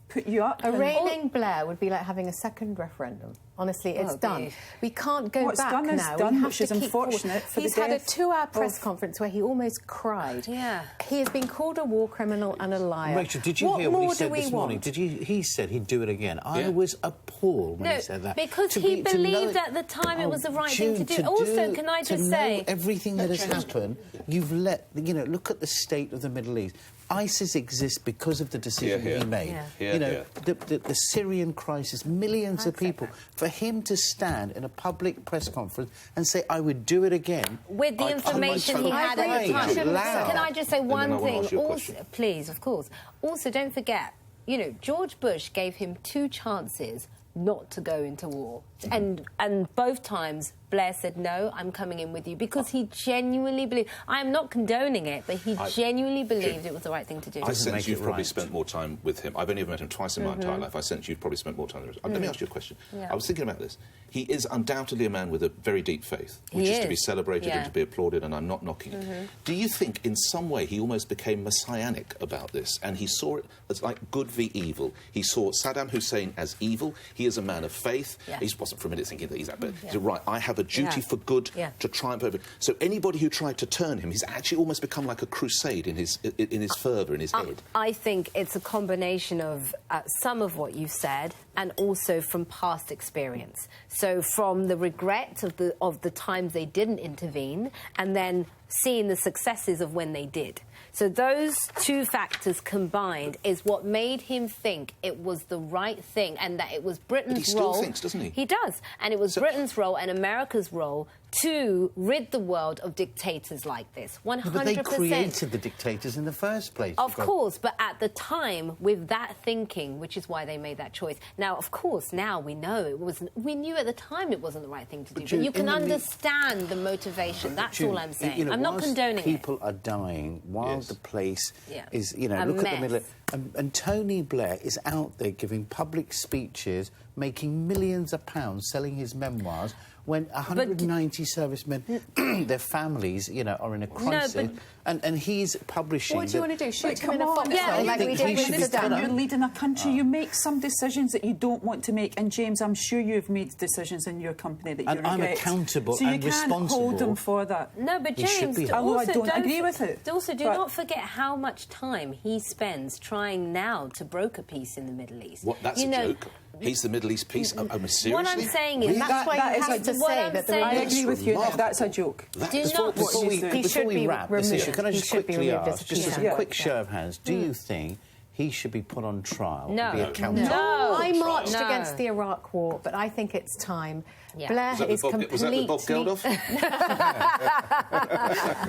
put you up? Arraigning Blair would be like having a second referendum. Honestly, it's done. We can't go What's back done is now. done, we have which to is keep unfortunate forward. for He's the had a death 2-hour press conference where he almost cried. Yeah. He has been called a war criminal and a liar. Rachel, did you hear what he said this morning? He said he'd do it again. I was appalled when he said that. Because he believed at the time it was the right thing to do. Also, can I just say... everything that has happened, you've let... You know, look at the state of the Middle East. ISIS exists because of the decision he made. The Syrian crisis, millions of people. For him to stand in a public press conference and say, I would do it again... With the information he had at the time. Can I just say one thing? Also, please, of course. Also, don't forget, you know, George Bush gave him 2 chances not to go into war. And both times Blair said, no, I'm coming in with you, because he genuinely believed... I am not condoning it, but he genuinely believed it was the right thing to do. I sense you've probably spent more time with him. I've only ever met him twice in my entire life. I sense you've probably spent more time with him. Let me ask you a question. I was thinking about this. He is undoubtedly a man with a very deep faith, which is to be celebrated and to be applauded, and I'm not knocking it. Do you think, in some way, he almost became messianic about this, and he saw it as like good v evil? He saw Saddam Hussein as evil. He is a man of faith. He wasn't for a minute thinking that he's that, but he said, right, I have a duty for good to triumph over. So anybody who tried to turn him, he's actually almost become like a crusade in his fervour, in his head. I think it's a combination of some of what you said, and also from past experience. So from the regret of the times they didn't intervene, and then seeing the successes of when they did. So those 2 factors combined is what made him think it was the right thing, and that it was Britain's role... But he still thinks, doesn't he? He does. And it was Britain's role and America's role to rid the world of dictators like this. 100%. But they created the dictators in the first place. Of course, but at the time, with that thinking, which is why they made that choice. Now, of course, now we know it wasn't... We knew at the time it wasn't the right thing to do, but you can understand the motivation. That's all I'm saying. You know, I'm not condoning people are dying, while the place is, you know, look at the middle... And Tony Blair is out there giving public speeches, making millions of pounds, selling his memoirs, when 190 servicemen, their families, you know, are in a crisis, and he's publishing... What do you want to do? Shoot him in a foxhole like we did with Saddam? You're leading a country, you make some decisions that you don't want to make, and James, I'm sure you've made decisions in your company that you regret. And I'm accountable and responsible. So you can't hold him for that. No, but James, although I don't agree with it. Also, do not forget how much time he spends trying now to broker peace in the Middle East. What, that's a joke? He's the Middle East peace? Seriously? What I'm saying is... That's why you have to say that... I agree with you, that's a joke. Before we wrap this issue, can I just quickly ask, just as a quick show of hands, do you think he should be put on trial? No. Be accountable? No. I marched against the Iraq war, but I think it's time. Blair is completely... Was that with Bob Geldof?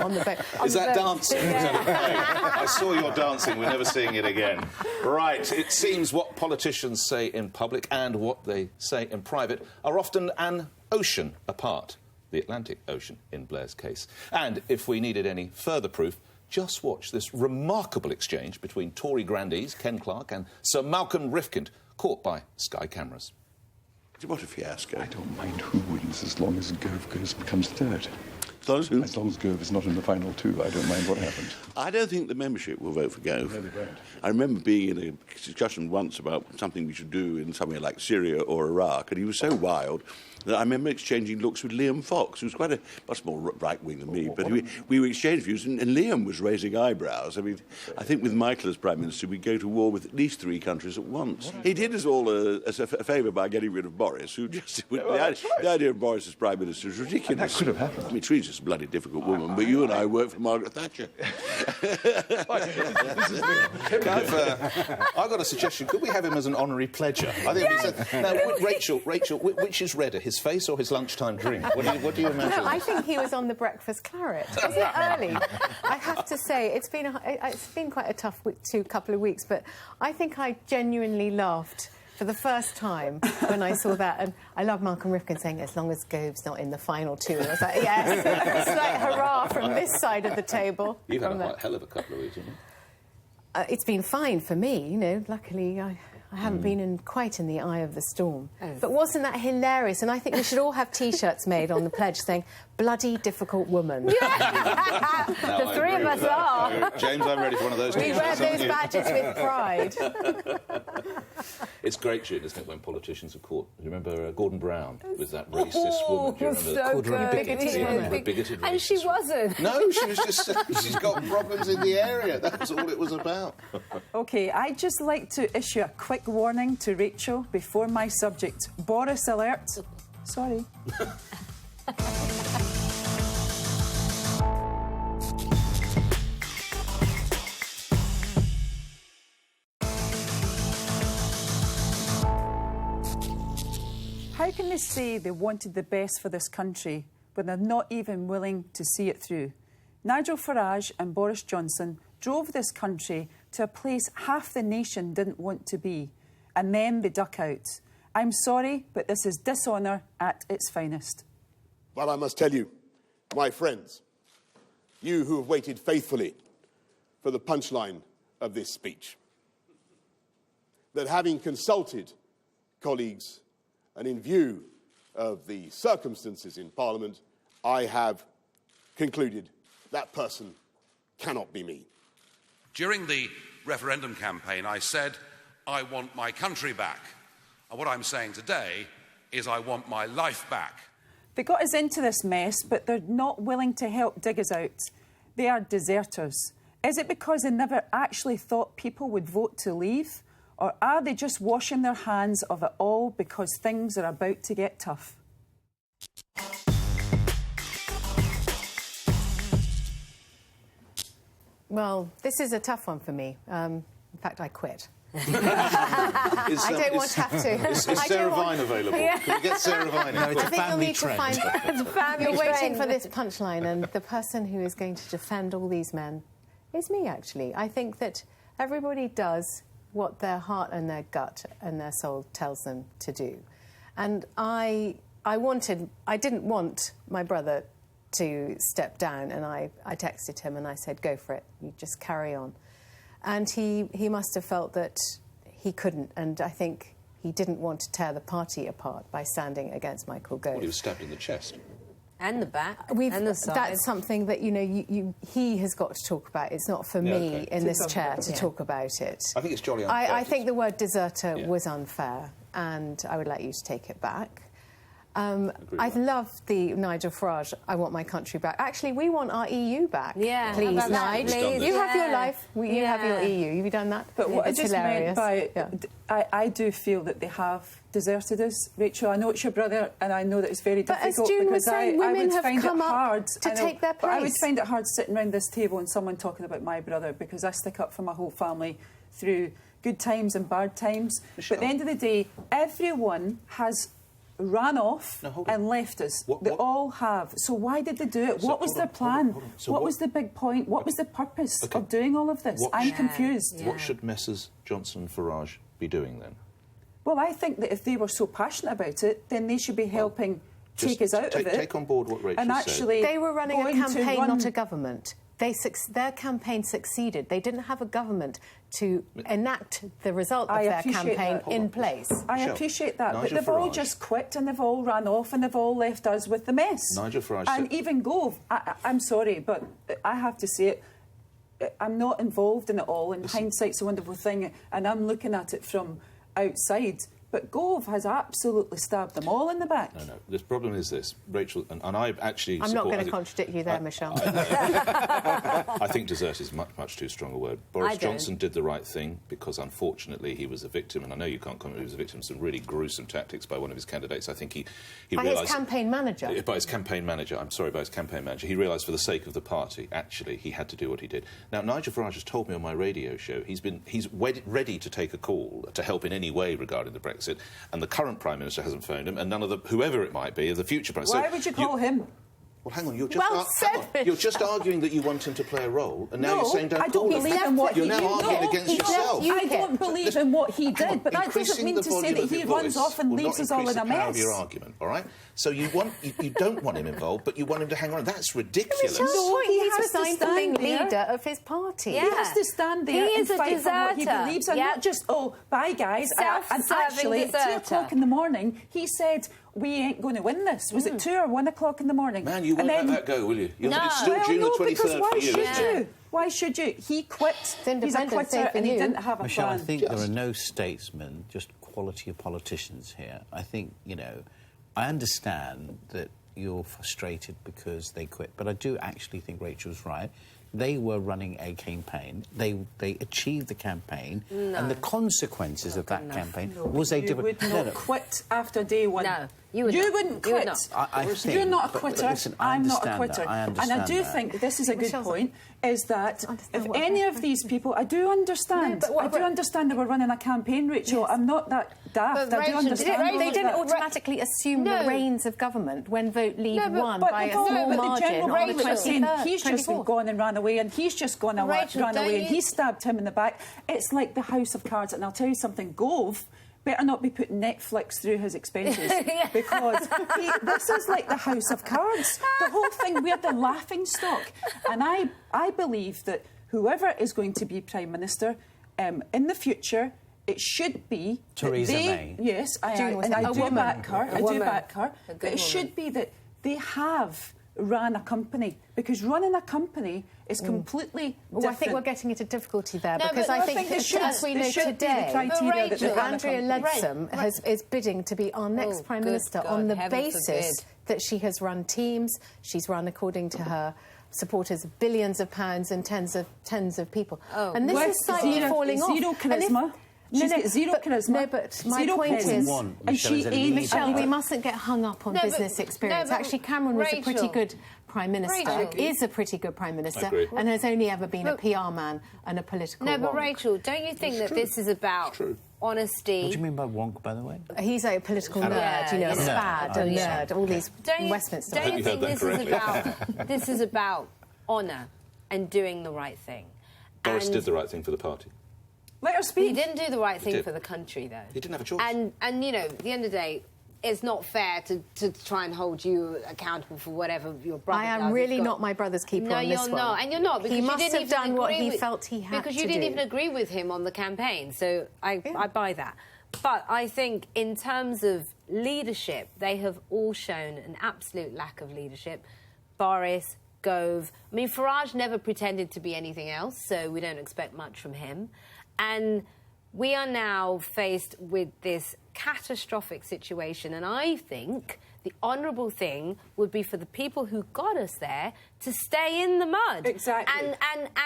On the boat. Is that dancing? I saw your dancing. We're never seeing it again. Right. It seems what politicians say in public and what they say in private are often an ocean apart. The Atlantic Ocean, in Blair's case. And if we needed any further proof, just watch this remarkable exchange between Tory grandees Ken Clarke and Sir Malcolm Rifkind, caught by Sky cameras. What a fiasco. I don't mind who wins as long as Gove becomes third. As long as Gove is not in the final 2, I don't mind what happens. I don't think the membership will vote for Gove. No, they won't. I remember being in a discussion once about something we should do in somewhere like Syria or Iraq, and he was so wild that I remember exchanging looks with Liam Fox, who's quite much more right-wing than me, but we were exchanging views, and Liam was raising eyebrows. I mean, I think with Michael as Prime Minister, we'd go to war with at least 3 countries at once. He did us all a favour by getting rid of Boris, who just... the idea of Boris as Prime Minister is ridiculous. And that could have happened. I mean, Theresa a bloody difficult woman, but you and I work for Margaret Thatcher. I've got a suggestion. Could we have him as an honorary pledger? I think now, Rachel, which is redder, his face or his lunchtime drink? What do you imagine? No, I think he was on the breakfast claret. Was it early? I have to say, it's been quite a tough couple of weeks, but I think I genuinely laughed for the first time when I saw that. And I love Malcolm Rifkin saying, as long as Gove's not in the final two. And I was like, yes. It's like hurrah from this side of the table. You've had a hell of a couple of weeks, haven't you? It's been fine for me, you know. Luckily, I haven't been quite in the eye of the storm. Oh. But wasn't that hilarious? And I think we should all have T-shirts made on the pledge saying, bloody difficult woman. Yeah. The three of us are. James, I'm ready for one of those We wear those badges with pride. It's great, June, isn't it, when politicians are caught. You remember Gordon Brown with that racist woman? Do you remember bigoted and she wasn't. No, she was just... she's got problems in the area. That's all it was about. OK, I'd just like to issue a quick warning to Rachel before my subject. Boris alert. Sorry. How can they say they wanted the best for this country when they're not even willing to see it through? Nigel Farage and Boris Johnson drove this country to a place half the nation didn't want to be, and then they duck out. I'm sorry, but this is dishonour at its finest. But I must tell you, my friends, you who have waited faithfully for the punchline of this speech, that having consulted colleagues and in view of the circumstances in Parliament, I have concluded that person cannot be me. During the referendum campaign, I said, I want my country back. And what I'm saying today is I want my life back. They got us into this mess, but they're not willing to help dig us out. They are deserters. Is it because they never actually thought people would vote to leave? Or are they just washing their hands of it all because things are about to get tough? Well, this is a tough one for me. In fact, I quit. I don't want to have to. Is Sarah Vine available? Yeah. Can we get Sarah Vine? No, it's a family trend. You're waiting for this punchline, and the person who is going to defend all these men is me, actually. I think that everybody does what their heart and their gut and their soul tells them to do. And I didn't want my brother to step down, and I texted him and I said, go for it, you just carry on. And he must have felt that he couldn't, and I think he didn't want to tear the party apart by standing against Michael Gove. Well, he was stabbed in the chest. And the back, and the side. That's something that, you know, he has got to talk about. It's not for me in this chair to talk about it. I think it's jolly unfair. I think the word deserter was unfair, and I would like you to take it back. I've loved the Nigel Farage, I want my country back. Actually, we want our EU back. Yeah, please, Nigel. You have your life, you have your EU. Have you done that? But what it's I just hilarious. meant by... I do feel that they have deserted us. Rachel, I know it's your brother, and I know that it's very difficult. But as June was saying, women have come up to take their place. I would find it hard sitting around this table and someone talking about my brother, because I stick up for my whole family through good times and bad times. But at the end of the day, everyone has ran off and left us. They all have. So why did they do it? What was their plan? So what was the big point? What was the purpose of doing all of this? I'm confused. What should Messrs Johnson and Farage be doing then? Well, I think that if they were so passionate about it, then they should be helping take us out of it. Take on board what Rachel and actually said. They were running a campaign, not a government. Their campaign succeeded. They didn't have a government to enact the result of their campaign in place. I appreciate that, but they've all just quit and they've all ran off and they've all left us with the mess. Nigel Farage and even Gove, I'm sorry, but I have to say it, I'm not involved in it all, and hindsight's a wonderful thing, and I'm looking at it from outside. But Gove has absolutely stabbed them all in the back. No. The problem is this, Rachel, and I actually I'm not going to contradict you there, Michelle. I think desert is much too strong a word. Boris Johnson did the right thing because, unfortunately, he was a victim, and I know you can't comment, he was a victim of some really gruesome tactics by one of his candidates. I think he by realised... By his campaign manager? By his campaign manager, I'm sorry, by his campaign manager. He realised for the sake of the party, actually, he had to do what he did. Now, Nigel Farage has told me on my radio show he's ready to take a call to help in any way regarding the Brexit, and the current Prime Minister hasn't phoned him, and none of the, whoever it might be, of the future Prime Minister... Why would you call him? Well, hang on, you're just arguing that you want him to play a role, and now you're saying don't call him. You're now arguing against yourself. I don't believe in what he did, but that doesn't mean to say that he runs off and leaves us all in a mess. Of your argument, all right? So you don't want him involved, but you want him to hang on. That's ridiculous. No, he's resigned from being leader of his party. Yeah. He has to stand there and fight for what he believes, and not just, oh, bye, guys. And actually, at 2 o'clock in the morning, he said, we ain't going to win this. Was it 2 or 1 o'clock in the morning? Man, you won't let that go, will you? No. It's still June the 23rd for you. Why should you? Why should you? He quit. He's a quitter and he didn't have a Michelle, plan. I think there are no statesmen, just quality of politicians here. I think, I understand that you're frustrated because they quit, but I do actually think Rachel's right. They were running a campaign. They achieved the campaign, and the consequences of that campaign was a different... You would not quit after day one. No, you wouldn't quit. I think, you're not a quitter. Listen, I'm not a quitter. I understand and I do think this is a good point, is that if any of these people... I do understand. I do understand they were running a campaign, Rachel. Yes. I'm not that daft. I do understand. They didn't automatically assume the reins of government when Vote Leave won by a small margin on the 23rd. He's just gone and ran away, and he's just gone and run away, and he stabbed him in the back. It's like the House of Cards, and I'll tell you something, Gove better not be putting Netflix through his expenses because this is like the House of Cards. The whole thing, we're the laughing stock. And I believe that whoever is going to be Prime Minister in the future, it should be... Theresa May. Yes, I do back her. But it should be that they have ran a company, because running a company is completely different. I think we're getting into difficulty there, because I think as we know today, Andrea Leadsom is bidding to be our next Prime Minister on the basis that she has run teams, she's run, according to her supporters, billions of pounds and tens of people. And this is slightly falling off. Zero charisma. Zero charisma. No, but my point is, Michelle, we mustn't get hung up on business experience. Actually, Cameron was a pretty good Prime Minister, is a pretty good Prime Minister, and has only ever been a PR man and a political wonk. But Rachel, don't you think that this is about honesty? What do you mean by wonk, by the way? He's a political nerd, a spad, a nerd, all these Westminster. Don't you think this is about honour and doing the right thing? Boris did the right thing for the party. Let her speak. He didn't do the right thing for the country, though. He didn't have a choice. And at the end of the day, it's not fair to try and hold you accountable for whatever your brother does. I am really not my brother's keeper on this one. No, you're not. And you're not, because he must have done what he felt he had to do. Because you didn't even agree with him on the campaign, so I buy that. But I think in terms of leadership, they have all shown an absolute lack of leadership. Boris, Gove... I mean, Farage never pretended to be anything else, so we don't expect much from him. And we are now faced with this catastrophic situation, and I think the honourable thing would be for the people who got us there to stay in the mud. Exactly.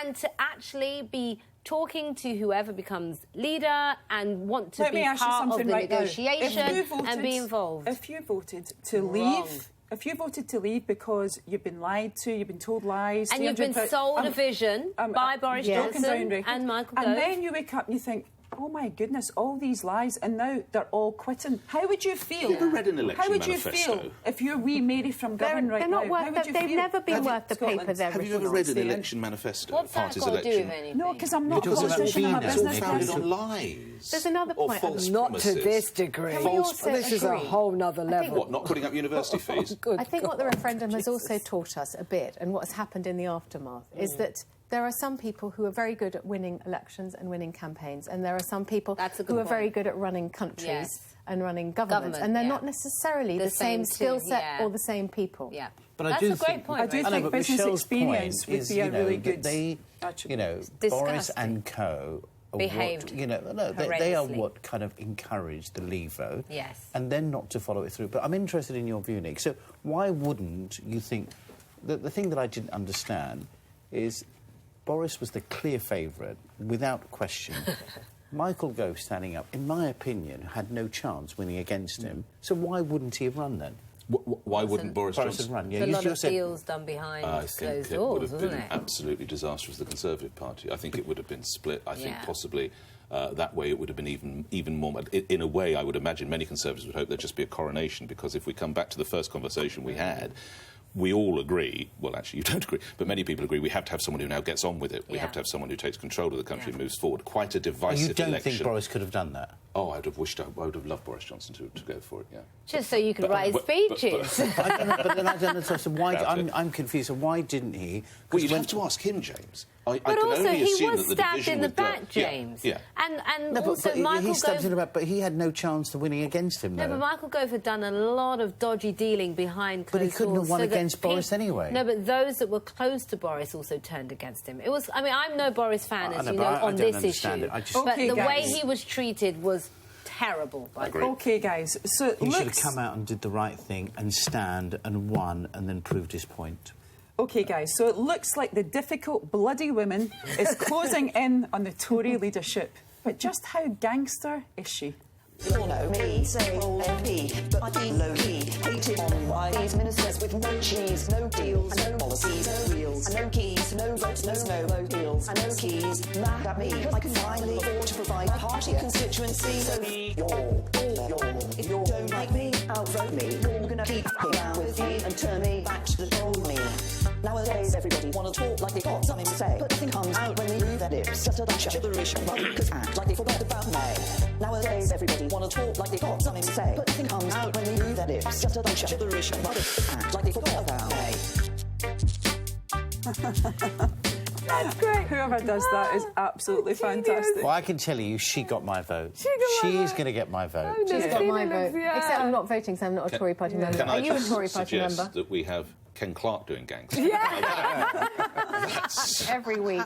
And to actually be talking to whoever becomes leader and want to be part of the negotiation and be involved. If you voted to leave... If you voted to leave because you've been lied to, you've been told lies... And you've been sold a vision by Boris Johnson and Michael Gove. And then you wake up and you think, oh, my goodness, all these lies, and now they're all quitting. How would you feel? Have you ever read an election manifesto? How would you feel if you're wee Mary from Govan right now? They've never been worth the paper they're written on. Have you ever read an election manifesto? What's that got to do with anything? No, because I'm not a politician, I'm a business person. It's all founded on lies. There's another point. False not promises. to this degree. This is a whole other level. What, not putting up university fees? I think what the referendum has also taught us a bit, and what's happened in the aftermath, is that there are some people who are very good at winning elections and winning campaigns, and there are some people who are very good at running countries and running governments, and they're not necessarily the same skill set or the same people. Yeah. But that's a great point. I do think business experience would be a really good... Boris and co Behaved they are what kind of encouraged the Leave vote. Yes. And then not to follow it through. But I'm interested in your view, Nick. So why wouldn't you think... The thing that I didn't understand is Boris was the clear favourite, without question. Michael Gove standing up, in my opinion, had no chance winning against him. So why wouldn't he have run then? Why wouldn't Boris Johnson run? Yeah, a lot of deals done behind closed doors, would have been absolutely disastrous for the Conservative Party. I think it would have been split. I think possibly that way it would have been even more... In a way, I would imagine many Conservatives would hope there'd just be a coronation, because if we come back to the first conversation we had... We all agree, well, actually, you don't agree, but many people agree we have to have someone who now gets on with it. We have to have someone who takes control of the country and moves forward. Quite a divisive election. You don't think Boris could have done that? Oh, I would have loved Boris Johnson to go for it, yeah. Just so you could write speeches. I don't know, but then I don't know. So why, I'm confused. So why didn't he? Well, you'd have to ask him, James. But also, he was stabbed in the back, James. Yeah. And no, also, Michael he stabbed in the back, but he had no chance of winning against him, though. No, but Michael Gove had done a lot of dodgy dealing behind closed doors. But he couldn't have won against Boris anyway. No, but those that were close to Boris also turned against him. It was... I mean, I'm no Boris fan, as you know, on this issue. But the way he was treated was... terrible. OK, guys, so he should have come out and did the right thing and stand and won and then proved his point. OK, guys, so it looks like the difficult bloody woman is closing in on the Tory leadership. But just how gangster is she? You all know me, say MP, but I feel low-key, hated on by these ministers with no cheese, no deals, no policies, no wheels, and no keys, no votes, no deals, and no keys. Mad at me, I can finally afford to provide party constituency. So if you don't like me, outvote me. You're gonna keep around with me and turn me back to the old me. Nowadays, everybody wanna talk like they got something to say, but nothing comes out when they move their lips. Just a bunch of gibberish, because act like they forgot about me. Nowadays, everybody wanna talk like they got something to say, but nothing comes out when they move their lips. Just a bunch of gibberish, act like they forgot about me. That's great. Whoever does that is absolutely fantastic. Well, I can tell you, she got my vote. She's going to get my vote. She's got my vote. Except I'm not voting, so I'm not a Tory party member. Can Are you a just Tory party suggest member? that we have Ken Clarke doing gangs? Yeah. Every week.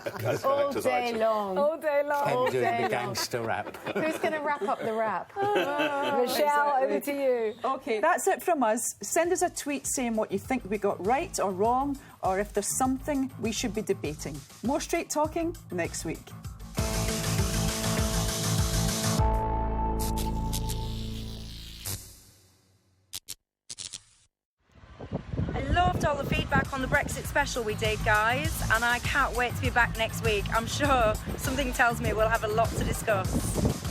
All day long. All day long. Ken doing the gangster rap. Who's going to wrap up the rap? Michelle, over to you. OK, that's it from us. Send us a tweet saying what you think we got right or wrong, or if there's something we should be debating. More Straight Talking next week. I loved all the feedback on the Brexit special we did, guys, and I can't wait to be back next week. I'm sure something tells me we'll have a lot to discuss.